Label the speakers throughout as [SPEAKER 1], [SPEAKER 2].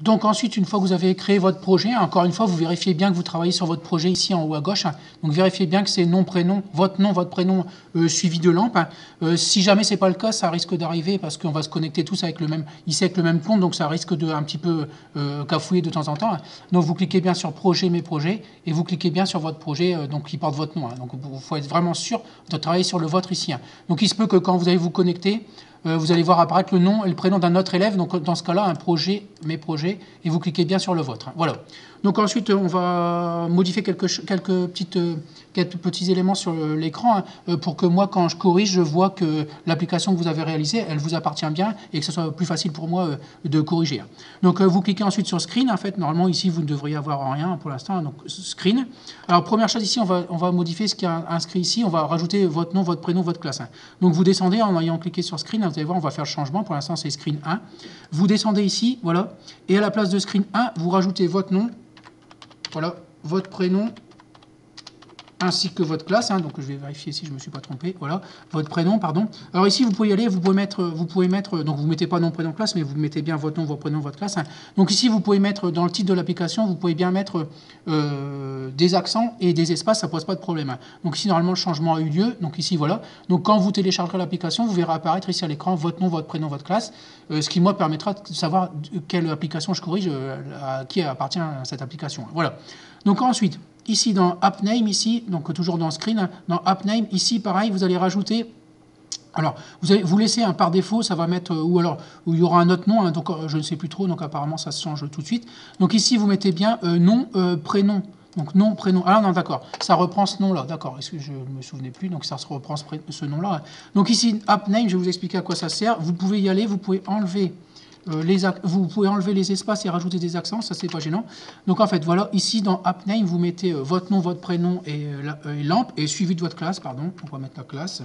[SPEAKER 1] Donc ensuite, une fois que vous avez créé votre projet, encore une fois, vous vérifiez bien que vous travaillez sur votre projet ici en haut à gauche. Donc vérifiez bien que c'est nom, prénom, votre prénom suivi de lampe. Si jamais c'est pas le cas, ça risque d'arriver parce qu'on va se connecter tous avec le même, ici avec le même compte, donc ça risque de un petit peu cafouiller de temps en temps. Donc vous cliquez bien sur projet, mes projets, et vous cliquez bien sur votre projet donc qui porte votre nom. Donc il faut être vraiment sûr de travailler sur le vôtre ici. Donc il se peut que quand vous allez vous connecter, vous allez voir apparaître le nom et le prénom d'un autre élève. Donc dans ce cas-là, un projet, mes projets, et vous cliquez bien sur le vôtre. Voilà. Donc ensuite, on va modifier quelques petits éléments sur l'écran pour que moi, quand je corrige, je vois que l'application que vous avez réalisée, elle vous appartient bien et que ce soit plus facile pour moi de corriger. Donc vous cliquez ensuite sur Screen. En fait, normalement, ici, vous ne devriez avoir rien pour l'instant. Donc Screen. Alors première chose ici, on va modifier ce qui est inscrit ici. On va rajouter votre nom, votre prénom, votre classe. Donc vous descendez en ayant cliqué sur Screen. Vous allez voir, on va faire le changement. Pour l'instant, c'est Screen 1. Vous descendez ici, voilà. Et à la place de Screen 1, vous rajoutez votre nom. Voilà, votre prénom, ainsi que votre classe. Donc je vais vérifier si je ne me suis pas trompé. Voilà, votre prénom, pardon. Alors ici, vous pouvez y aller, vous pouvez mettre, donc vous ne mettez pas nom, prénom, classe, mais vous mettez bien votre nom, votre prénom, votre classe. Donc ici, vous pouvez mettre, dans le titre de l'application, vous pouvez bien mettre des accents et des espaces, ça ne pose pas de problème. Donc ici, normalement, le changement a eu lieu. Donc ici, voilà. Donc quand vous téléchargerez l'application, vous verrez apparaître ici à l'écran votre nom, votre prénom, votre classe, ce qui, moi, permettra de savoir quelle application je corrige, à qui appartient cette application. Voilà. Donc ensuite, ici dans App Name, ici, donc toujours dans Screen, dans App Name, ici pareil, vous allez rajouter, alors vous laissez un par défaut, ça va mettre, ou alors où il y aura un autre nom, donc je ne sais plus trop, donc apparemment ça se change tout de suite. Donc ici vous mettez bien nom, prénom, donc nom, prénom, ah non d'accord, ça reprend ce nom-là, d'accord, est-ce que je ne me souvenais plus, donc ça se reprend ce nom-là. Donc ici, App Name, je vais vous expliquer à quoi ça sert, vous pouvez y aller, vous pouvez enlever vous pouvez enlever les espaces et rajouter des accents, ça c'est pas gênant. Donc en fait, voilà, ici dans App Name, vous mettez votre nom, votre prénom et lampe, et suivi de votre classe, pardon, on va mettre la classe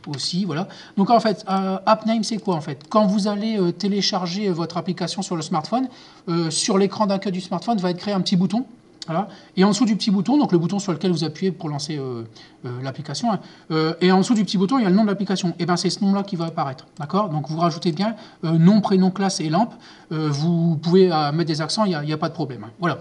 [SPEAKER 1] aussi, voilà. Donc en fait, App Name c'est quoi en fait? Quand vous allez télécharger votre application sur le smartphone, sur l'écran d'accueil du smartphone va être créé un petit bouton. Voilà. Et en dessous du petit bouton, donc le bouton sur lequel vous appuyez pour lancer l'application, et en dessous du petit bouton, il y a le nom de l'application. Et bien c'est ce nom-là qui va apparaître. D'accord? Donc vous rajoutez bien nom, prénom, classe et lampe. Vous pouvez mettre des accents, il n'y a pas de problème. Voilà.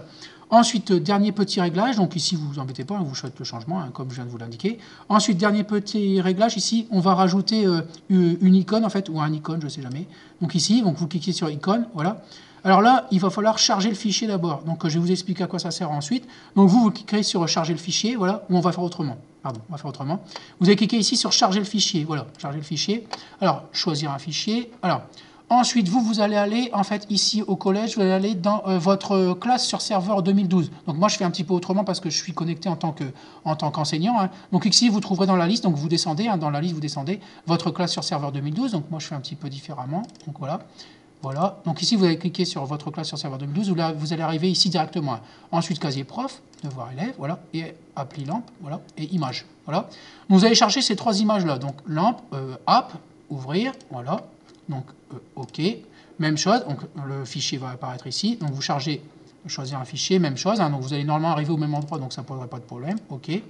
[SPEAKER 1] Ensuite, dernier petit réglage. Donc ici, vous vous embêtez pas, vous faites le changement, comme je viens de vous l'indiquer. Ensuite, dernier petit réglage. Ici, on va rajouter une icône, en fait, ou un icône, je ne sais jamais. Donc ici, donc vous cliquez sur icône, voilà. Alors là, il va falloir charger le fichier d'abord. Donc je vais vous expliquer à quoi ça sert ensuite. Donc vous cliquez sur charger le fichier, voilà, ou on va faire autrement. Pardon, on va faire autrement. Vous allez cliquer ici sur charger le fichier, voilà, charger le fichier. Alors, choisir un fichier. Alors, ensuite, vous allez aller, en fait, ici au collège, vous allez aller dans votre classe sur serveur 2012. Donc moi, je fais un petit peu autrement parce que je suis connecté en tant qu'enseignant. Donc ici, vous trouverez dans la liste, donc vous descendez, dans la liste, vous descendez votre classe sur serveur 2012. Donc moi, je fais un petit peu différemment. Donc voilà. Voilà, donc ici vous allez cliquer sur votre classe sur serveur 2012, vous allez arriver ici directement. Ensuite casier prof, devoir élève, voilà, et appli lampe, voilà, et image, voilà. Donc, vous allez charger ces trois images là, donc lampe, app, ouvrir, voilà, donc OK, même chose, donc le fichier va apparaître ici, donc vous chargez, choisir un fichier, même chose, donc vous allez normalement arriver au même endroit, donc ça ne poserait pas de problème, OK. Et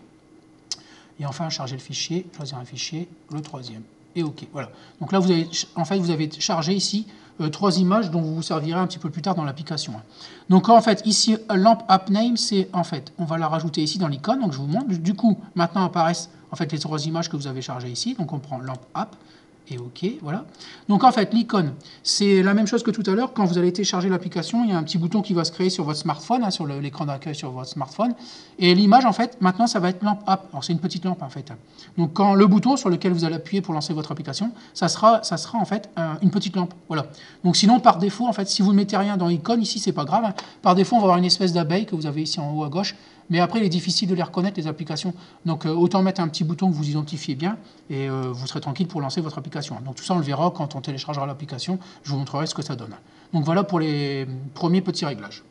[SPEAKER 1] enfin charger le fichier, choisir un fichier, le troisième. Et OK, voilà. Donc là, vous avez chargé ici trois images dont vous vous servirez un petit peu plus tard dans l'application. Donc en fait, ici, lampe app name, c'est en fait, on va la rajouter ici dans l'icône, donc je vous montre. Du coup, maintenant apparaissent en fait les trois images que vous avez chargées ici. Donc on prend lampe app et OK, voilà. Donc en fait, l'icône, c'est la même chose que tout à l'heure. Quand vous allez télécharger l'application, il y a un petit bouton qui va se créer sur votre smartphone, sur l'écran d'accueil sur votre smartphone. Et l'image, en fait, maintenant, ça va être lampe app. Alors c'est une petite lampe, en fait. Donc quand le bouton sur lequel vous allez appuyer pour lancer votre application, ça sera en fait une petite lampe. Voilà. Donc sinon, par défaut, en fait, si vous ne mettez rien dans icône, ici, c'est pas grave. Par défaut, on va avoir une espèce d'abeille que vous avez ici en haut à gauche. Mais après, il est difficile de les reconnaître, les applications. Donc, autant mettre un petit bouton que vous identifiez bien et vous serez tranquille pour lancer votre application. Donc, tout ça, on le verra quand on téléchargera l'application. Je vous montrerai ce que ça donne. Donc, voilà pour les premiers petits réglages.